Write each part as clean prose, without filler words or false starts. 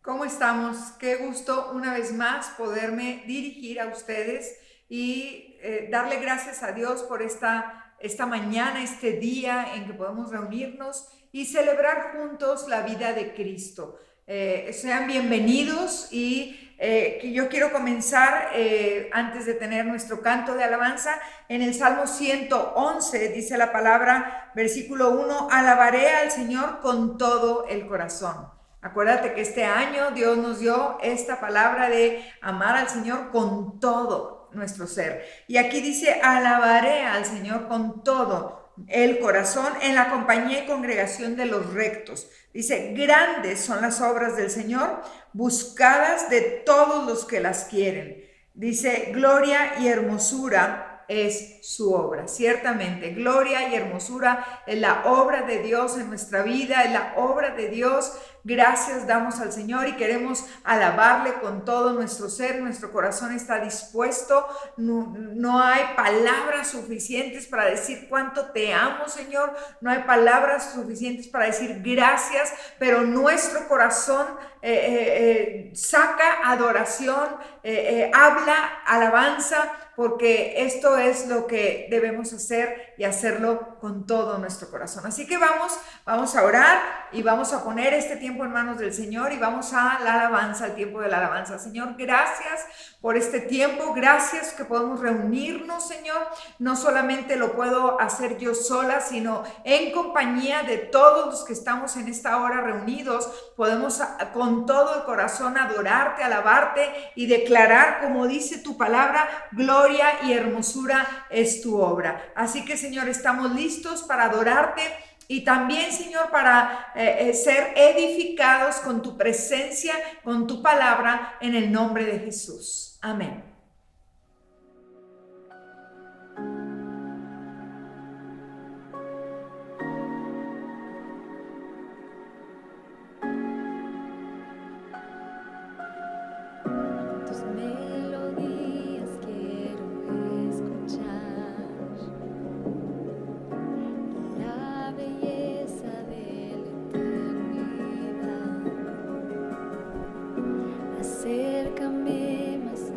¿Cómo estamos? Qué gusto una vez más poderme dirigir a ustedes y darle gracias a Dios por esta mañana, este día en que podemos reunirnos y celebrar juntos la vida de Cristo. Sean bienvenidos y que yo quiero comenzar antes de tener nuestro canto de alabanza en el Salmo 111, dice la palabra, versículo 1, alabaré al Señor con todo el corazón. Acuérdate que este año Dios nos dio esta palabra de amar al Señor con todo nuestro ser. Y aquí dice, alabaré al Señor con todo el corazón en la compañía y congregación de los rectos. Dice, grandes son las obras del Señor, buscadas de todos los que las quieren. Dice, gloria y hermosura es su obra. Ciertamente, gloria y hermosura es la obra de Dios en nuestra vida, es la obra de Dios. Gracias damos al Señor y queremos alabarle con todo nuestro ser. Nuestro corazón está dispuesto. No hay palabras suficientes para decir cuánto te amo, Señor. No hay palabras suficientes para decir gracias, pero nuestro corazón saca adoración, habla alabanza, porque esto es lo que debemos hacer y hacerlo con todo nuestro corazón. Así que vamos a orar y vamos a poner este tiempo en manos del Señor y vamos a la alabanza, al tiempo de la alabanza. Señor, gracias por este tiempo, gracias que podemos reunirnos, Señor. No solamente lo puedo hacer yo sola, sino en compañía de todos los que estamos en esta hora reunidos. Podemos con todo el corazón adorarte, alabarte y declarar, como dice tu palabra, gloria y hermosura es tu obra. Así que, Señor, estamos listos para adorarte y también, Señor, para ser edificados con tu presencia, con tu palabra, en el nombre de Jesús. Amén. Tus melodías quiero escuchar, la belleza de la eternidad. Acércame más a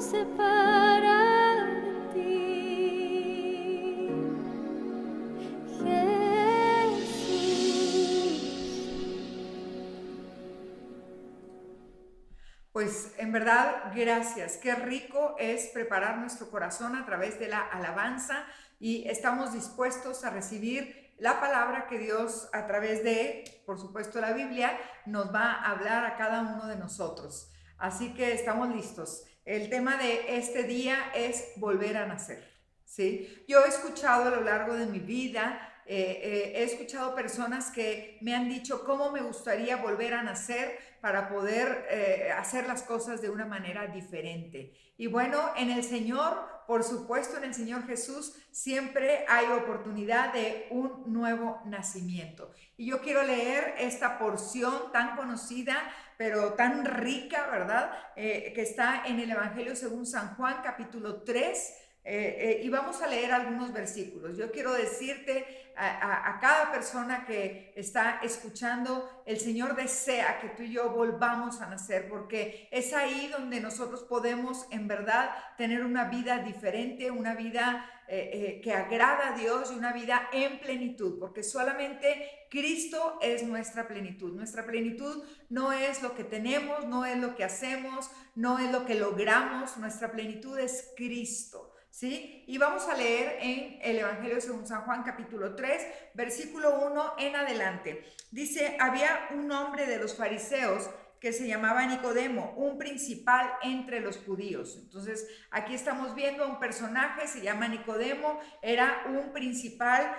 nos separa de ti, Pues en verdad, gracias. Qué rico es preparar nuestro corazón a través de la alabanza y estamos dispuestos a recibir la palabra que Dios a través de, por supuesto, la Biblia, nos va a hablar a cada uno de nosotros. Así que estamos listos. El tema de este día es volver a nacer, ¿sí? Yo he escuchado a lo largo de mi vida, he escuchado personas que me han dicho cómo me gustaría volver a nacer para poder hacer las cosas de una manera diferente. Y bueno, en el Señor, por supuesto, en el Señor Jesús, siempre hay oportunidad de un nuevo nacimiento. Y yo quiero leer esta porción tan conocida, pero tan rica, ¿verdad? Que está en el Evangelio según San Juan, capítulo 3. Y vamos a leer algunos versículos. Yo quiero decirte a cada persona que está escuchando, el Señor desea que tú y yo volvamos a nacer, porque es ahí donde nosotros podemos en verdad tener una vida diferente, una vida que agrada a Dios y una vida en plenitud, porque solamente Cristo es nuestra plenitud. Nuestra plenitud no es lo que tenemos, no es lo que hacemos, no es lo que logramos. Nuestra plenitud es Cristo. ¿Sí? Y vamos a leer en el Evangelio según San Juan capítulo 3, versículo 1 en adelante. Dice, había un hombre de los fariseos que se llamaba Nicodemo, un principal entre los judíos. Entonces, aquí estamos viendo a un personaje, se llama Nicodemo, era un principal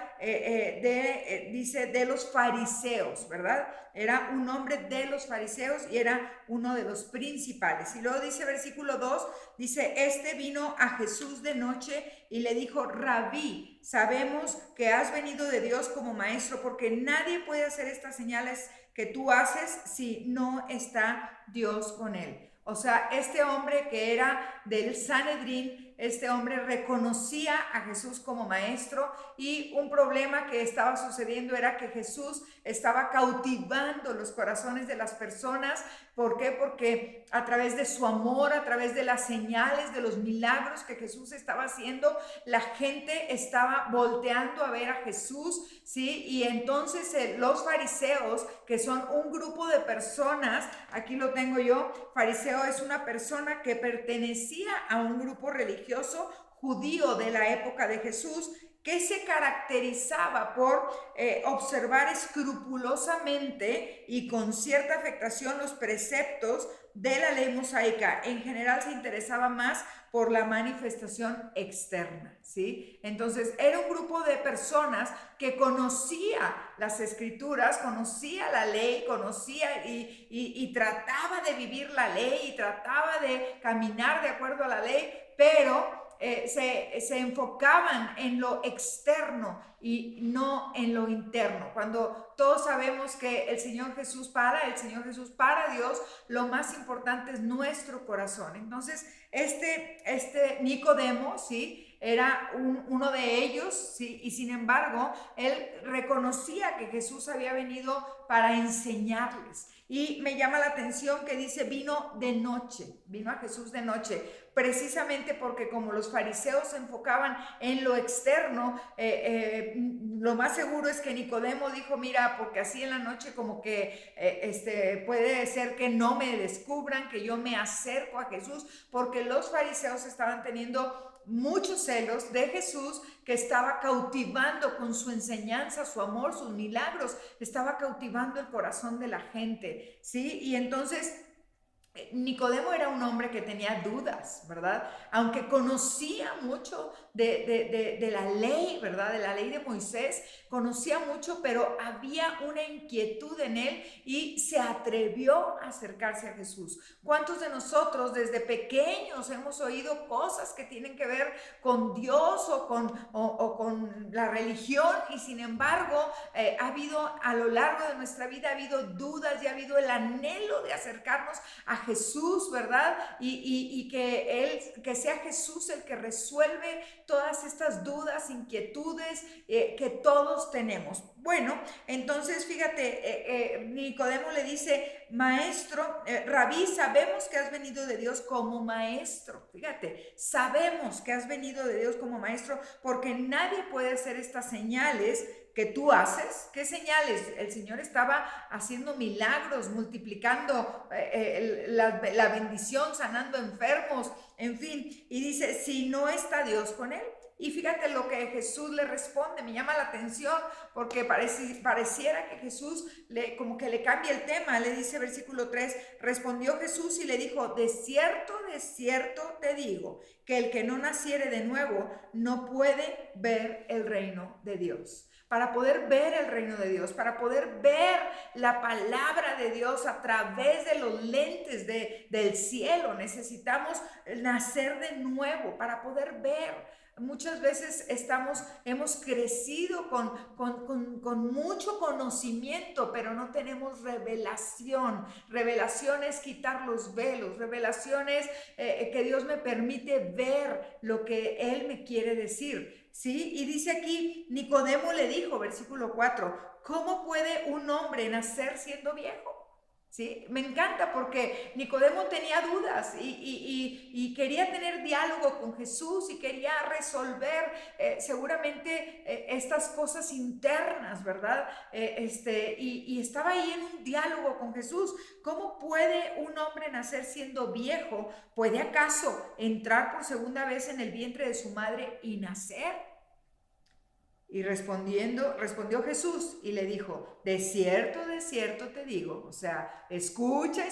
dice, de los fariseos, ¿verdad? Era un hombre de los fariseos y era uno de los principales. Y luego dice versículo 2, dice, este vino a Jesús de noche y le dijo, Rabí, sabemos que has venido de Dios como maestro, porque nadie puede hacer estas señales que tú haces si no está Dios con él. O sea, este hombre que era del Sanedrín, este hombre reconocía a Jesús como maestro, y un problema que estaba sucediendo era que Jesús estaba cautivando los corazones de las personas. ¿Por qué? Porque a través de su amor, a través de las señales, de los milagros que Jesús estaba haciendo, la gente estaba volteando a ver a Jesús, ¿sí? Y entonces los fariseos, que son un grupo de personas, aquí lo tengo yo, fariseo es una persona que pertenecía a un grupo religioso judío de la época de Jesús, que se caracterizaba por observar escrupulosamente y con cierta afectación los preceptos de la ley mosaica. En general se interesaba más por la manifestación externa, ¿sí? Entonces era un grupo de personas que conocía las escrituras, conocía la ley, conocía y trataba de vivir la ley y trataba de caminar de acuerdo a la ley, pero se enfocaban en lo externo y no en lo interno. Cuando todos sabemos que el Señor Jesús para Dios, lo más importante es nuestro corazón. Entonces, este Nicodemo, ¿sí? Era uno de ellos, ¿sí? Y sin embargo, él reconocía que Jesús había venido para enseñarles. Y me llama la atención que dice, vino a Jesús de noche, precisamente porque como los fariseos se enfocaban en lo externo, lo más seguro es que Nicodemo dijo, mira, porque así en la noche como que puede ser que no me descubran, que yo me acerco a Jesús, porque los fariseos estaban teniendo muchos celos de Jesús, que estaba cautivando con su enseñanza, su amor, sus milagros, estaba cautivando el corazón de la gente, ¿sí? Y entonces Nicodemo era un hombre que tenía dudas, ¿verdad? Aunque conocía mucho de la ley, ¿verdad? De la ley de Moisés, conocía mucho, pero había una inquietud en él y se atrevió a acercarse a Jesús. ¿Cuántos de nosotros desde pequeños hemos oído cosas que tienen que ver con Dios o con la religión, y sin embargo ha habido a lo largo de nuestra vida, ha habido dudas y ha habido el anhelo de acercarnos a Jesús, ¿verdad? Y que sea Jesús el que resuelve todas estas dudas, inquietudes que todos tenemos? Bueno, entonces fíjate, Nicodemo le dice, maestro, rabí, sabemos que has venido de Dios como maestro. Fíjate, sabemos que has venido de Dios como maestro porque nadie puede hacer estas señales que tú haces. ¿Qué señales? El Señor estaba haciendo milagros, multiplicando la bendición, sanando enfermos, en fin. Y dice, si no está Dios con él. Y fíjate lo que Jesús le responde, me llama la atención porque pareciera que Jesús como que le cambia el tema. Le dice versículo 3, respondió Jesús y le dijo, de cierto te digo, que el que no naciere de nuevo no puede ver el reino de Dios. Para poder ver el reino de Dios, para poder ver la palabra de Dios a través de los lentes del cielo, necesitamos nacer de nuevo para poder ver. Muchas veces hemos crecido con mucho conocimiento, pero no tenemos revelación. Revelación es quitar los velos. Revelación es que Dios me permite ver lo que Él me quiere decir. ¿Sí? Y dice aquí, Nicodemo le dijo, versículo 4, ¿cómo puede un hombre nacer siendo viejo? ¿Sí? Me encanta porque Nicodemo tenía dudas y quería tener diálogo con Jesús y quería resolver seguramente estas cosas internas, ¿verdad? Y estaba ahí en un diálogo con Jesús. ¿Cómo puede un hombre nacer siendo viejo? ¿Puede acaso entrar por segunda vez en el vientre de su madre y nacer? Y respondió Jesús y le dijo, de cierto te digo, o sea, escucha,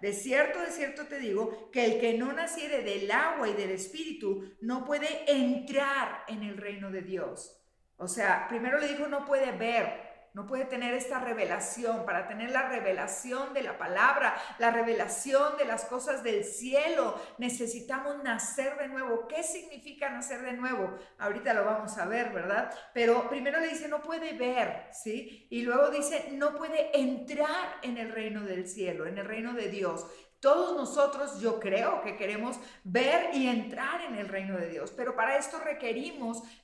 de cierto te digo, que el que no naciere del agua y del espíritu no puede entrar en el reino de Dios. O sea, primero le dijo, no puede ver, no puede tener esta revelación. Para tener la revelación de la palabra, la revelación de las cosas del cielo, necesitamos nacer de nuevo. ¿Qué significa nacer de nuevo? Ahorita lo vamos a ver, ¿verdad? Pero primero le dice, no puede ver, ¿sí? Y luego dice, no puede entrar en el reino del cielo, en el reino de Dios. Todos nosotros, yo creo que queremos ver y entrar en el reino de Dios, pero para esto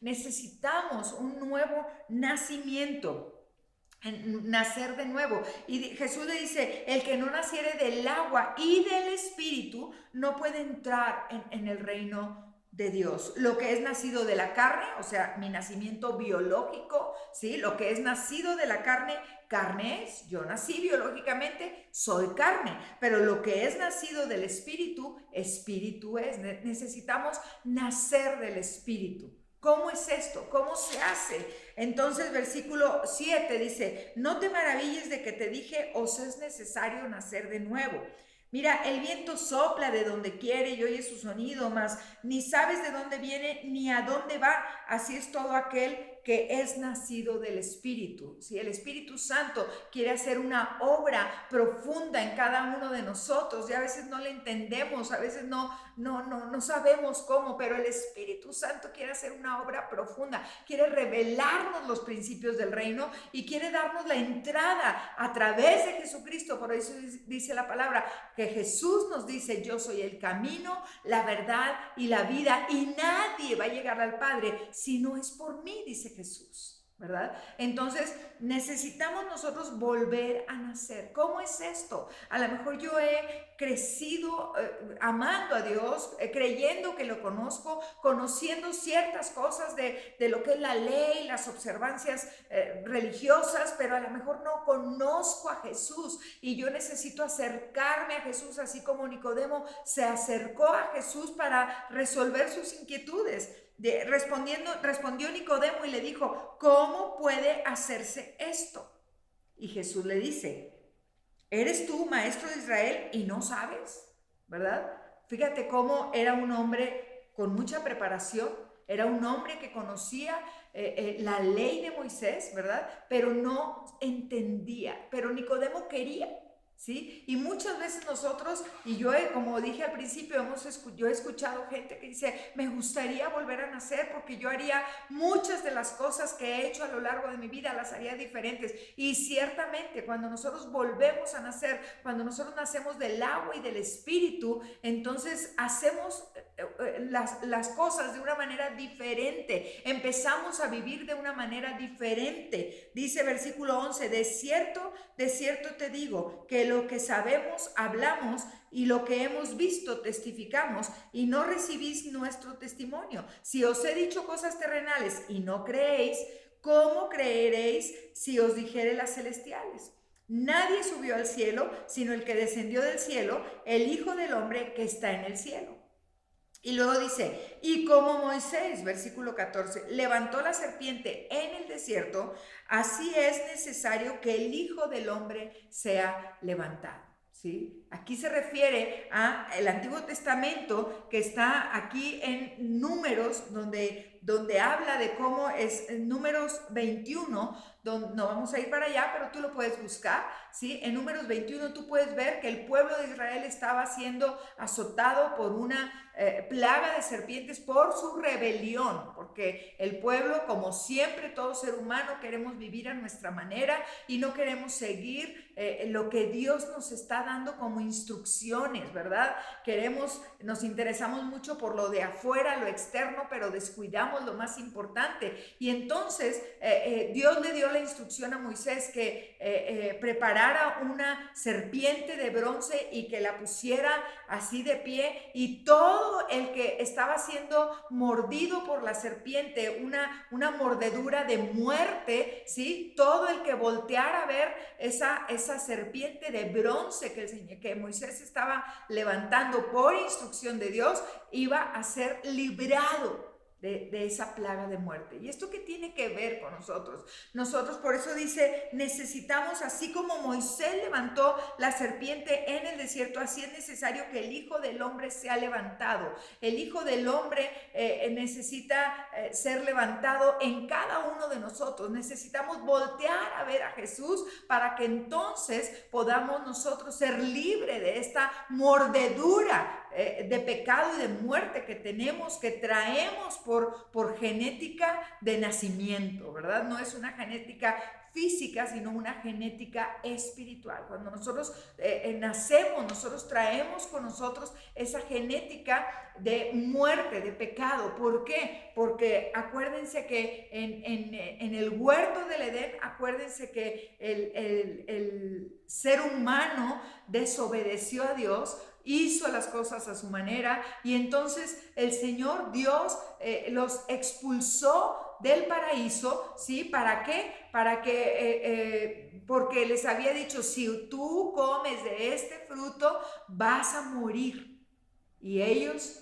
necesitamos un nuevo nacimiento. Nacer de nuevo. Y Jesús le dice, el que no naciere del agua y del espíritu no puede entrar en el reino de Dios. Lo que es nacido de la carne, o sea, mi nacimiento biológico, ¿sí? Lo que es nacido de la carne, carne es, yo nací biológicamente, soy carne, pero lo que es nacido del espíritu, espíritu es. Necesitamos nacer del espíritu. ¿Cómo es esto? ¿Cómo se hace? Entonces, versículo 7 dice, no te maravilles de que te dije, os es necesario nacer de nuevo. Mira, el viento sopla de donde quiere y oye su sonido, mas ni sabes de dónde viene ni a dónde va. Así es todo aquel que es nacido del Espíritu. Si el Espíritu Santo quiere hacer una obra profunda en cada uno de nosotros, y a veces no le entendemos, a veces no sabemos cómo, pero el Espíritu Santo quiere hacer una obra profunda, quiere revelarnos los principios del reino y quiere darnos la entrada a través de Jesucristo. Por eso dice la palabra que Jesús nos dice, yo soy el camino, la verdad y la vida, y nadie va a llegar al Padre si no es por mí, dice Jesús, ¿verdad? Entonces necesitamos nosotros volver a nacer. ¿Cómo es esto? A lo mejor yo he crecido amando a Dios, creyendo que lo conozco, conociendo ciertas cosas de lo que es la ley, las observancias religiosas, pero a lo mejor no conozco a Jesús y yo necesito acercarme a Jesús, así como Nicodemo se acercó a Jesús para resolver sus inquietudes. Respondió Nicodemo y le dijo, ¿cómo puede hacerse esto? Y Jesús le dice, ¿eres tú maestro de Israel y no sabes? ¿Verdad? Fíjate cómo era un hombre con mucha preparación, era un hombre que conocía la ley de Moisés, ¿verdad? Pero no entendía, pero Nicodemo quería. ¿Sí? Y muchas veces nosotros, y yo como dije al principio, yo he escuchado gente que dice, me gustaría volver a nacer porque yo haría muchas de las cosas que he hecho a lo largo de mi vida, las haría diferentes. Y ciertamente cuando nosotros volvemos a nacer, cuando nosotros nacemos del agua y del espíritu, entonces las cosas de una manera diferente, empezamos a vivir de una manera diferente. Dice versículo 11, de cierto te digo, que lo que sabemos hablamos y lo que hemos visto testificamos y no recibís nuestro testimonio. Si os he dicho cosas terrenales y no creéis, ¿cómo creeréis si os dijere las celestiales? Nadie subió al cielo, sino el que descendió del cielo, el Hijo del Hombre que está en el cielo. Y luego dice, y como Moisés, versículo 14, levantó la serpiente en el desierto, así es necesario que el Hijo del Hombre sea levantado. ¿Sí? Aquí se refiere al Antiguo Testamento, que está aquí en Números, donde habla de cómo es en Números 21, donde no vamos a ir para allá, pero tú lo puedes buscar, ¿sí? En Números 21 tú puedes ver que el pueblo de Israel estaba siendo azotado por una plaga de serpientes por su rebelión, porque el pueblo, como siempre, todo ser humano, queremos vivir a nuestra manera y no queremos seguir lo que Dios nos está dando como instrucciones, ¿verdad? Nos interesamos mucho por lo de afuera, lo externo, pero descuidamos lo más importante. Y entonces Dios le dio la instrucción a Moisés que preparara una serpiente de bronce y que la pusiera así de pie, y todo el que estaba siendo mordido por la serpiente, una mordedura de muerte, ¿sí? Todo el que volteara a ver esa serpiente de bronce que Moisés estaba levantando por instrucción de Dios, iba a ser librado de esa plaga de muerte. ¿Y esto qué tiene que ver con nosotros? Nosotros, por eso dice, necesitamos, así como Moisés levantó la serpiente en el desierto, así es necesario que el Hijo del Hombre sea levantado. El Hijo del Hombre necesita ser levantado en cada uno de nosotros. Necesitamos voltear a ver a Jesús para que entonces podamos nosotros ser libres de esta mordedura de pecado y de muerte que tenemos, que traemos por genética de nacimiento, ¿verdad? No es una genética física, sino una genética espiritual. Cuando nosotros nacemos, nosotros traemos con nosotros esa genética de muerte, de pecado. ¿Por qué? Porque acuérdense que en el huerto del Edén, acuérdense que el ser humano desobedeció a Dios, hizo las cosas a su manera, y entonces el Señor Dios los expulsó del paraíso, ¿sí? ¿Para qué? Porque les había dicho, si tú comes de este fruto, vas a morir. Y ellos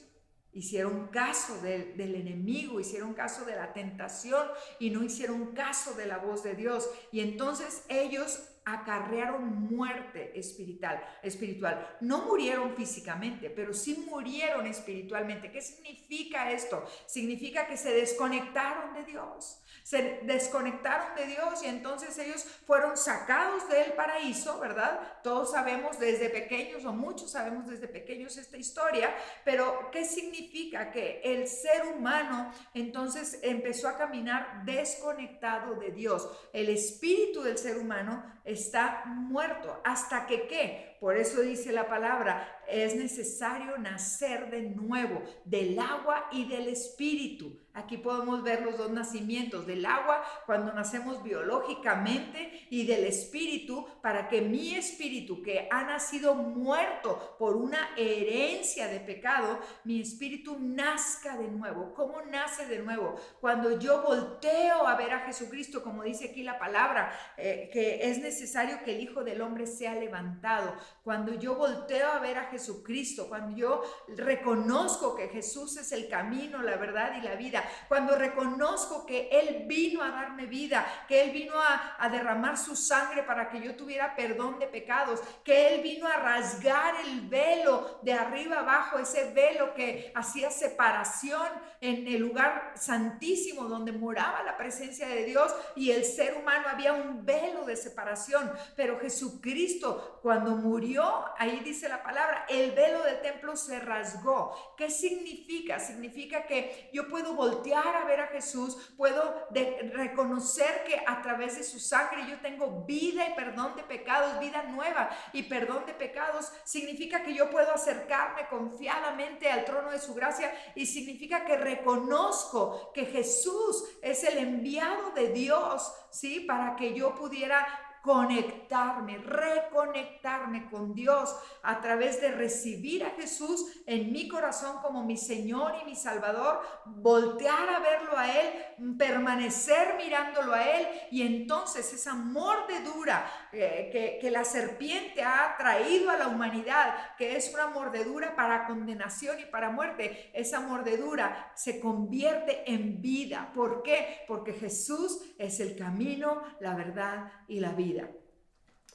hicieron caso del enemigo, hicieron caso de la tentación y no hicieron caso de la voz de Dios. Y entonces ellos acarrearon muerte espiritual. No murieron físicamente, pero sí murieron espiritualmente. ¿Qué significa esto? Significa que se desconectaron de Dios. Se desconectaron de Dios y entonces ellos fueron sacados del paraíso, ¿verdad? Todos sabemos desde pequeños, o muchos sabemos desde pequeños esta historia, pero ¿qué significa? Que el ser humano entonces empezó a caminar desconectado de Dios. El espíritu del ser humano está muerto. ¿Hasta que qué? Por eso dice la palabra, es necesario nacer de nuevo, del agua y del espíritu. Aquí podemos ver los dos nacimientos, del agua cuando nacemos biológicamente y del espíritu, para que mi espíritu, que ha nacido muerto por una herencia de pecado, mi espíritu nazca de nuevo. ¿Cómo nace de nuevo? Cuando yo volteo a ver a Jesucristo, como dice aquí la palabra, que es necesario que el Hijo del Hombre sea levantado. Cuando yo volteo a ver a Jesucristo, cuando yo reconozco que Jesús es el camino, la verdad y la vida, cuando reconozco que Él vino a darme vida, que Él vino a derramar su sangre para que yo tuviera perdón de pecados, que Él vino a rasgar el velo de arriba abajo, ese velo que hacía separación en el lugar santísimo donde moraba la presencia de Dios, y el ser humano, había un velo de separación, pero Jesucristo, cuando murió murió, ahí dice la palabra, el velo del templo se rasgó. ¿Qué significa? Significa que yo puedo voltear a ver a Jesús, puedo reconocer que a través de su sangre yo tengo vida y perdón de pecados, vida nueva y perdón de pecados. Significa que yo puedo acercarme confiadamente al trono de su gracia, y significa que reconozco que Jesús es el enviado de Dios, ¿sí? Para que yo pudiera conectarme, reconectarme con Dios a través de recibir a Jesús en mi corazón como mi Señor y mi Salvador, voltear a verlo a Él, permanecer mirándolo a Él, y entonces esa mordedura que la serpiente ha traído a la humanidad, que es una mordedura para condenación y para muerte, esa mordedura se convierte en vida. ¿Por qué? Porque Jesús es el camino, la verdad y la vida.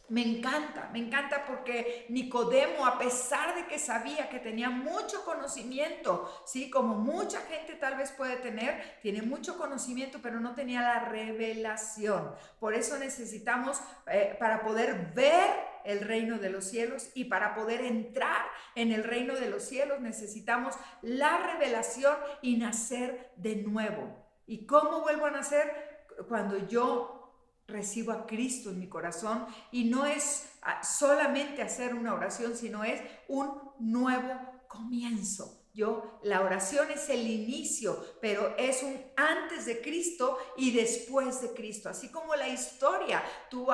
Me encanta porque Nicodemo, a pesar de que sabía que tenía mucho conocimiento, ¿sí? Como mucha gente tal vez puede tener, tiene mucho conocimiento, pero no tenía la revelación. Por eso necesitamos, para poder ver el reino de los cielos y para poder entrar en el reino de los cielos, necesitamos la revelación y nacer de nuevo. ¿Y cómo vuelvo a nacer? Cuando yo recibo a Cristo en mi corazón, y no es solamente hacer una oración, sino es un nuevo comienzo. La oración es el inicio, pero es un antes de Cristo y después de Cristo. Así como la historia, tú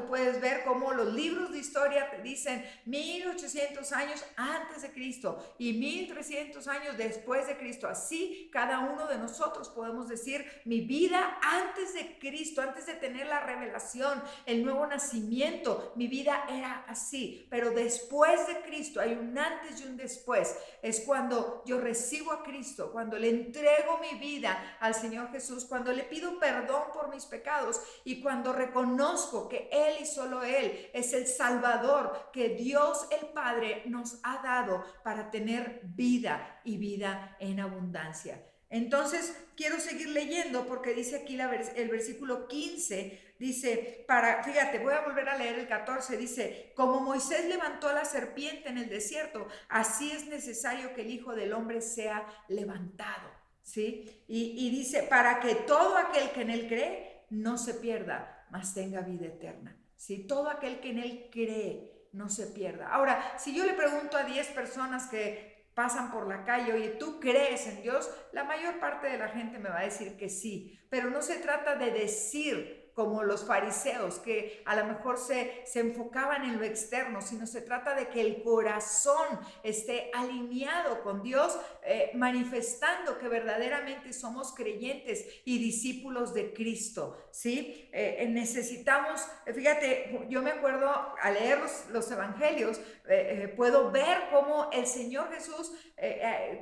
puedes ver cómo los libros de historia te dicen 1800 años antes de Cristo y 1300 años después de Cristo. Así cada uno de nosotros podemos decir: mi vida antes de Cristo, antes de tener la revelación, el nuevo nacimiento, mi vida era así, pero después de Cristo hay un antes y un después. Es cuando yo recibo a Cristo, cuando le entrego mi vida al Señor Jesús, cuando le pido perdón por mis pecados y cuando reconozco que Él y solo Él es el Salvador que Dios el Padre nos ha dado para tener vida y vida en abundancia. Entonces quiero seguir leyendo porque dice aquí el versículo 15, dice, fíjate, voy a volver a leer el 14, dice: como Moisés levantó a la serpiente en el desierto, así es necesario que el Hijo del Hombre sea levantado, ¿sí? Y dice, para que todo aquel que en él cree no se pierda, mas tenga vida eterna, ¿sí? Todo aquel que en él cree no se pierda. Ahora, si yo le pregunto a 10 personas que pasan por la calle: oye, ¿tú crees en Dios? La mayor parte de la gente me va a decir que sí, pero no se trata de decir como los fariseos, que a lo mejor se enfocaban en lo externo, sino se trata de que el corazón esté alineado con Dios, manifestando que verdaderamente somos creyentes y discípulos de Cristo, ¿sí? Necesitamos, fíjate, yo me acuerdo al leer los evangelios, puedo ver cómo el Señor Jesús,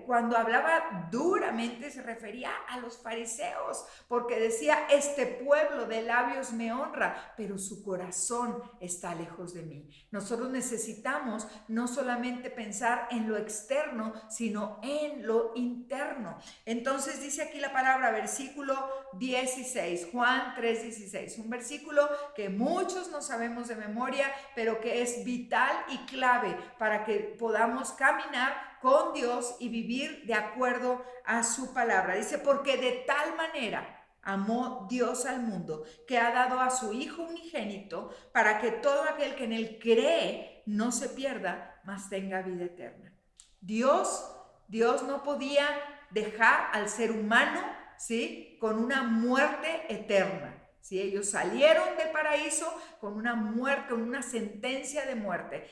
cuando hablaba duramente, se refería a los fariseos, porque decía: este pueblo de labios me honra, pero su corazón está lejos de mí. Nosotros necesitamos no solamente pensar en lo externo, sino en lo interno. Entonces dice aquí la palabra, versículo 16, Juan 3:16, un versículo que muchos no sabemos de memoria, pero que es vital y clave para que podamos caminar con Dios y vivir de acuerdo a su palabra. Dice: porque de tal manera amó Dios al mundo, que ha dado a su Hijo unigénito, para que todo aquel que en él cree no se pierda, mas tenga vida eterna. Dios no podía dejar al ser humano, ¿sí?, con una muerte eterna. ¿Sí? Ellos salieron del paraíso con una muerte, con una sentencia de muerte.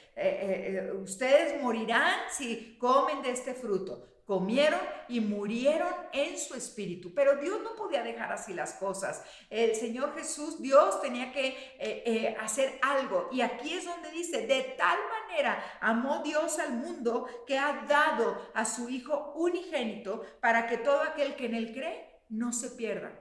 Ustedes morirán si comen de este fruto. Comieron y murieron en su espíritu, pero Dios no podía dejar así las cosas. El Señor Jesús, Dios tenía que hacer algo, y aquí es donde dice: de tal manera amó Dios al mundo, que ha dado a su Hijo unigénito, para que todo aquel que en él cree no se pierda,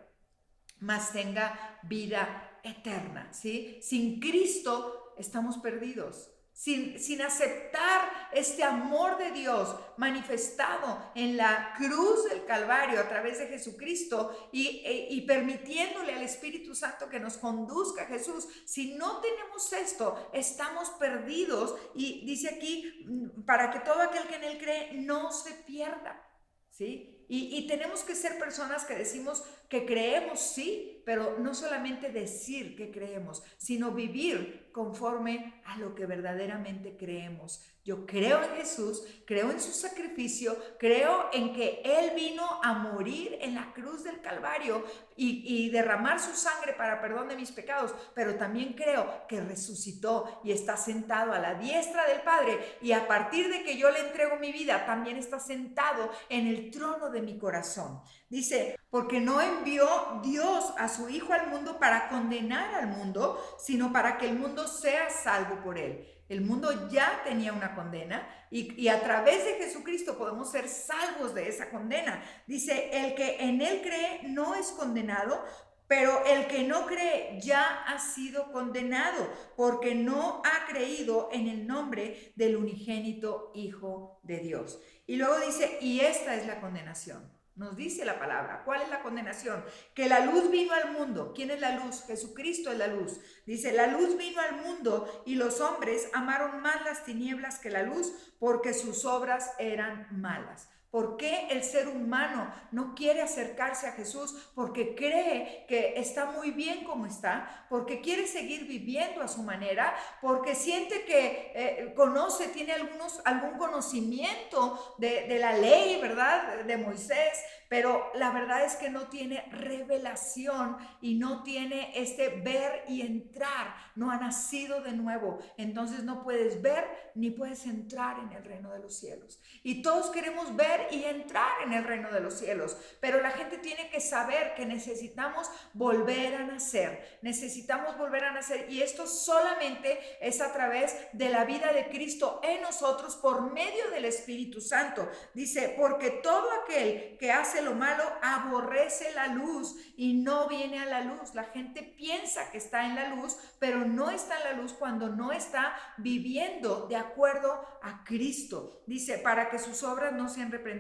mas tenga vida eterna, ¿sí? Sin Cristo estamos perdidos. sin aceptar este amor de Dios manifestado en la cruz del Calvario a través de Jesucristo y permitiéndole al Espíritu Santo que nos conduzca a Jesús. Si no tenemos esto, estamos perdidos, y dice aquí, para que todo aquel que en él cree no se pierda, ¿sí? Y tenemos que ser personas que decimos que creemos, sí, pero no solamente decir que creemos, sino vivir conforme a lo que verdaderamente creemos. Yo creo en Jesús, creo en su sacrificio, creo en que Él vino a morir en la cruz del Calvario y derramar su sangre para perdón de mis pecados, pero también creo que resucitó y está sentado a la diestra del Padre, y a partir de que yo le entrego mi vida, también está sentado en el trono de mi corazón. Dice, porque no envió Dios a su Hijo al mundo para condenar al mundo, sino para que el mundo sea salvo por él. El mundo ya tenía una condena y a través de Jesucristo podemos ser salvos de esa condena. Dice, el que en él cree no es condenado, pero el que no cree ya ha sido condenado, porque no ha creído en el nombre del unigénito Hijo de Dios. Y luego dice, y esta es la condenación. Nos dice la palabra. ¿Cuál es la condenación? Que la luz vino al mundo. ¿Quién es la luz? Jesucristo es la luz. Dice, la luz vino al mundo y los hombres amaron más las tinieblas que la luz, porque sus obras eran malas. ¿Por qué el ser humano no quiere acercarse a Jesús? Porque cree que está muy bien como está, porque quiere seguir viviendo a su manera, porque siente que conoce, tiene algún conocimiento de la ley, ¿verdad? De Moisés, pero la verdad es que no tiene revelación y no tiene este ver y entrar, no ha nacido de nuevo. Entonces no puedes ver ni puedes entrar en el reino de los cielos. Y todos queremos ver y entrar en el reino de los cielos, pero la gente tiene que saber que necesitamos volver a nacer, y esto solamente es a través de la vida de Cristo en nosotros por medio del Espíritu Santo. Dice, porque todo aquel que hace lo malo aborrece la luz y no viene a la luz. La gente piensa que está en la luz, pero no está en la luz cuando no está viviendo de acuerdo a Cristo. Dice, para que sus obras no sean reprendidas,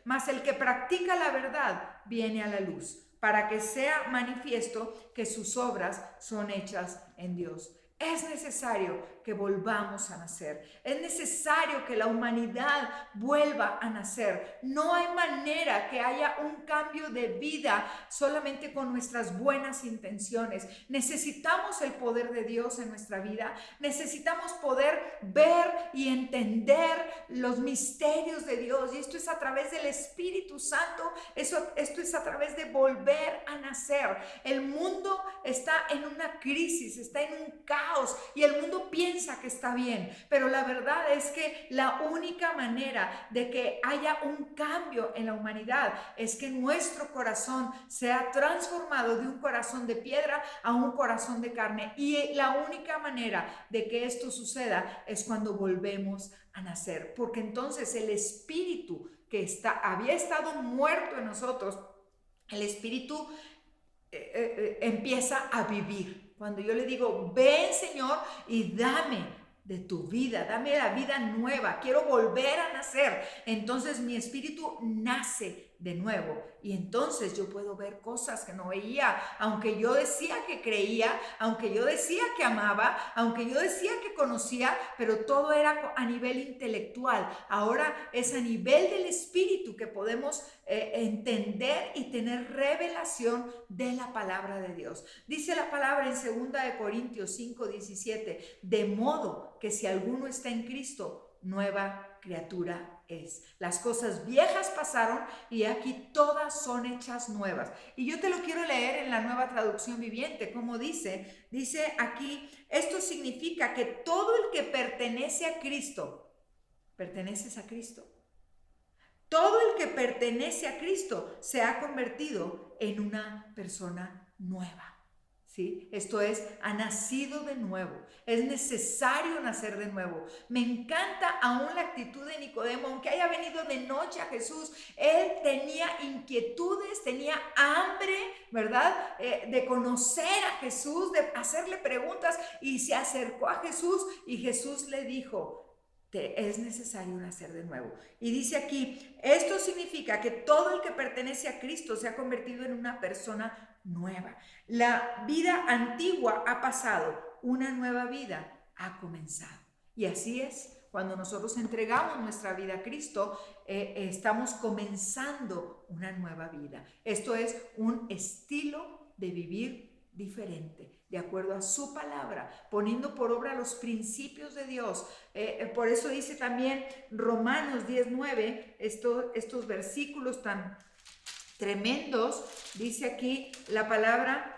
mas el que practica la verdad viene a la luz, para que sea manifiesto que sus obras son hechas en Dios. Es necesario que volvamos a nacer. Es necesario que la humanidad vuelva a nacer. No hay manera que haya un cambio de vida solamente con nuestras buenas intenciones. Necesitamos el poder de Dios en nuestra vida. Necesitamos poder ver y entender los misterios de Dios. Y esto es a través del Espíritu Santo. Esto es a través de volver a nacer. El mundo está en una crisis, está en un caos, y el mundo piensa que está bien, pero la verdad es que la única manera de que haya un cambio en la humanidad es que nuestro corazón sea transformado de un corazón de piedra a un corazón de carne, y la única manera de que esto suceda es cuando volvemos a nacer, porque entonces el espíritu que había estado muerto en nosotros, el espíritu empieza a vivir. Cuando yo le digo, ven Señor y dame de tu vida, dame la vida nueva, quiero volver a nacer, entonces mi espíritu nace de nuevo, y entonces yo puedo ver cosas que no veía, aunque yo decía que creía, aunque yo decía que amaba, aunque yo decía que conocía, pero todo era a nivel intelectual. Ahora es a nivel del espíritu que podemos entender y tener revelación de la palabra de Dios. Dice la palabra en 2 de Corintios 5:17, de modo que si alguno está en Cristo, nueva criatura es. Las cosas viejas pasaron y aquí todas son hechas nuevas. Y yo te lo quiero leer en la Nueva Traducción Viviente, como dice aquí, esto significa que todo el que pertenece a Cristo, ¿perteneces a Cristo? Todo el que pertenece a Cristo se ha convertido en una persona nueva. ¿sí? Esto es, ha nacido de nuevo. Es necesario nacer de nuevo. Me encanta aún la actitud de Nicodemo, aunque haya venido de noche a Jesús, él tenía inquietudes, tenía hambre, ¿verdad? De conocer a Jesús, de hacerle preguntas, y se acercó a Jesús y Jesús le dijo, es necesario nacer de nuevo. Y dice aquí, esto significa que todo el que pertenece a Cristo se ha convertido en una persona nueva. La vida antigua ha pasado, una nueva vida ha comenzado. Y así es, cuando nosotros entregamos nuestra vida a Cristo, estamos comenzando una nueva vida. Esto es un estilo de vivir diferente, de acuerdo a su palabra, poniendo por obra los principios de Dios. Por eso dice también Romanos 10:9, estos versículos tan tremendos, dice aquí la palabra,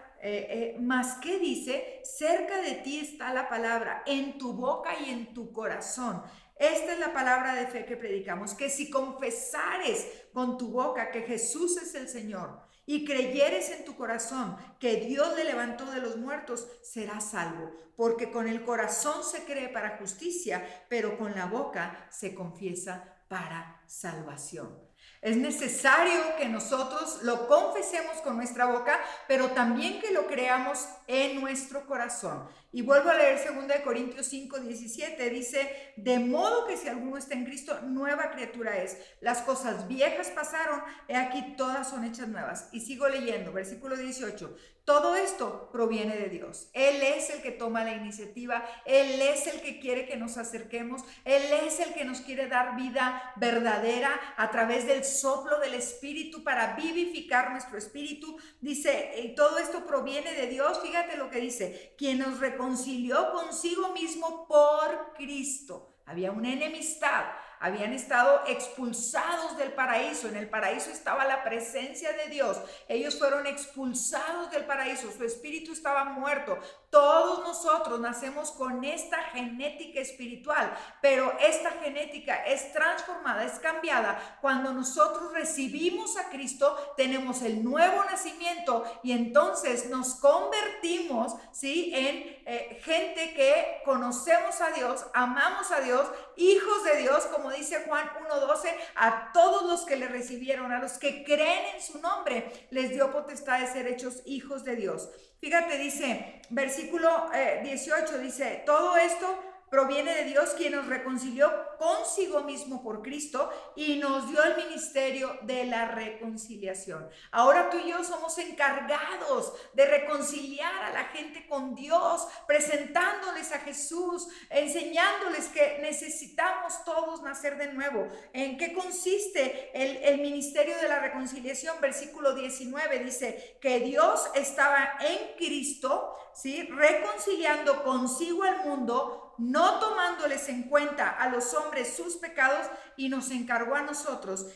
más que dice, cerca de ti está la palabra, en tu boca y en tu corazón. Esta es la palabra de fe que predicamos, que si confesares con tu boca que Jesús es el Señor y creyeres en tu corazón que Dios le levantó de los muertos, serás salvo. Porque con el corazón se cree para justicia, pero con la boca se confiesa para salvación. Es necesario que nosotros lo confesemos con nuestra boca, pero también que lo creamos en nuestro corazón. Y vuelvo a leer 2 Corintios 5:17, dice, de modo que si alguno está en Cristo, nueva criatura es. Las cosas viejas pasaron, he aquí todas son hechas nuevas. Y sigo leyendo, versículo 18, todo esto proviene de Dios. Él es el que toma la iniciativa, Él es el que quiere que nos acerquemos, Él es el que nos quiere dar vida verdadera a través del soplo del Espíritu para vivificar nuestro espíritu. Dice, y todo esto proviene de Dios. Fíjate lo que dice, quien nos reconcilió consigo mismo por Cristo. Había una enemistad, habían estado expulsados del paraíso. En el paraíso estaba la presencia de Dios. Ellos fueron expulsados del paraíso, su espíritu estaba muerto. Todos nosotros nacemos con esta genética espiritual, pero esta genética es transformada, es cambiada. Cuando nosotros recibimos a Cristo, tenemos el nuevo nacimiento y entonces nos convertimos, ¿sí?, en gente que conocemos a Dios, amamos a Dios, hijos de Dios, como dice Juan 1:12, a todos los que le recibieron, a los que creen en su nombre, les dio potestad de ser hechos hijos de Dios. Fíjate, dice, versículo 18, dice, todo esto proviene de Dios, quien nos reconcilió consigo mismo por Cristo y nos dio el ministerio de la reconciliación. Ahora tú y yo somos encargados de reconciliar a la gente con Dios, presentándoles a Jesús, enseñándoles que necesitamos todos nacer de nuevo. ¿En qué consiste el ministerio de la reconciliación? Versículo 19 dice que Dios estaba en Cristo, ¿sí?, reconciliando consigo al mundo, no tomándoles en cuenta a los hombres sus pecados, y nos encargó a nosotros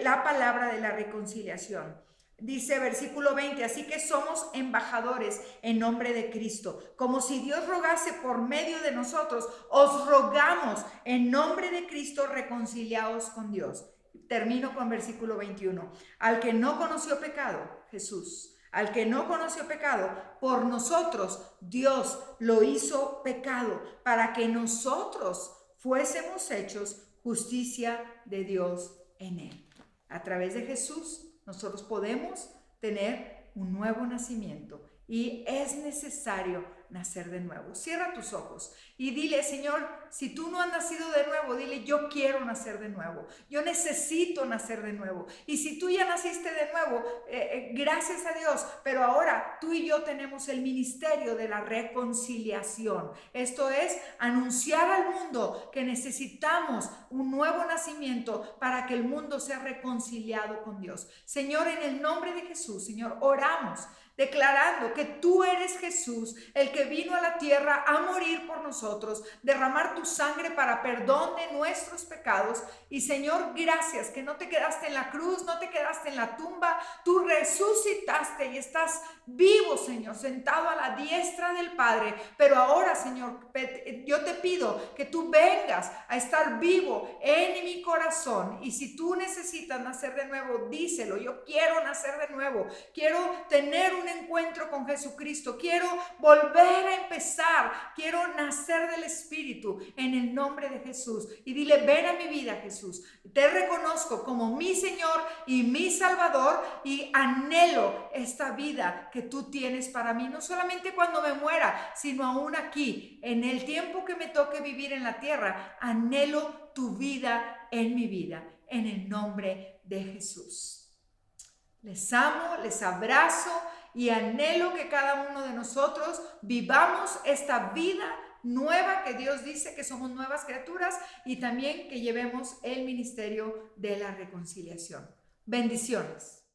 la palabra de la reconciliación. Dice versículo 20, así que somos embajadores en nombre de Cristo, como si Dios rogase por medio de nosotros, os rogamos en nombre de Cristo, reconciliaos con Dios. Termino con versículo 21, al que no conoció pecado, Jesús, al que no conoció pecado, por nosotros Dios lo hizo pecado, para que nosotros fuésemos hechos justicia de Dios en él. A través de Jesús nosotros podemos tener un nuevo nacimiento y es necesario nacer de nuevo. Cierra tus ojos y dile, Señor, si tú no has nacido de nuevo, dile, yo quiero nacer de nuevo, yo necesito nacer de nuevo. Y si tú ya naciste de nuevo, gracias a Dios, pero ahora tú y yo tenemos el ministerio de la reconciliación. Esto es anunciar al mundo que necesitamos un nuevo nacimiento para que el mundo sea reconciliado con Dios. Señor, en el nombre de Jesús, Señor, oramos declarando que tú eres Jesús, el que que vino a la tierra a morir por nosotros, derramar tu sangre para perdón de nuestros pecados. Y Señor, gracias que no te quedaste en la cruz, no te quedaste en la tumba, tú resucitaste y estás vivo, Señor, sentado a la diestra del Padre. Pero ahora, Señor, yo te pido que tú vengas a estar vivo en mi corazón. Y si tú necesitas nacer de nuevo, díselo: yo quiero nacer de nuevo, quiero tener un encuentro con Jesucristo, quiero volver a empezar, quiero nacer del Espíritu en el nombre de Jesús. Y dile: ven a mi vida, Jesús, te reconozco como mi Señor y mi Salvador, y anhelo esta vida que tú tienes para mí, no solamente cuando me muera, sino aún aquí, en el tiempo que me toque vivir en la tierra. Anhelo tu vida en mi vida, en el nombre de Jesús. Les amo, les abrazo y anhelo que cada uno de nosotros vivamos esta vida nueva que Dios dice que somos nuevas criaturas, y también que llevemos el ministerio de la reconciliación. Bendiciones.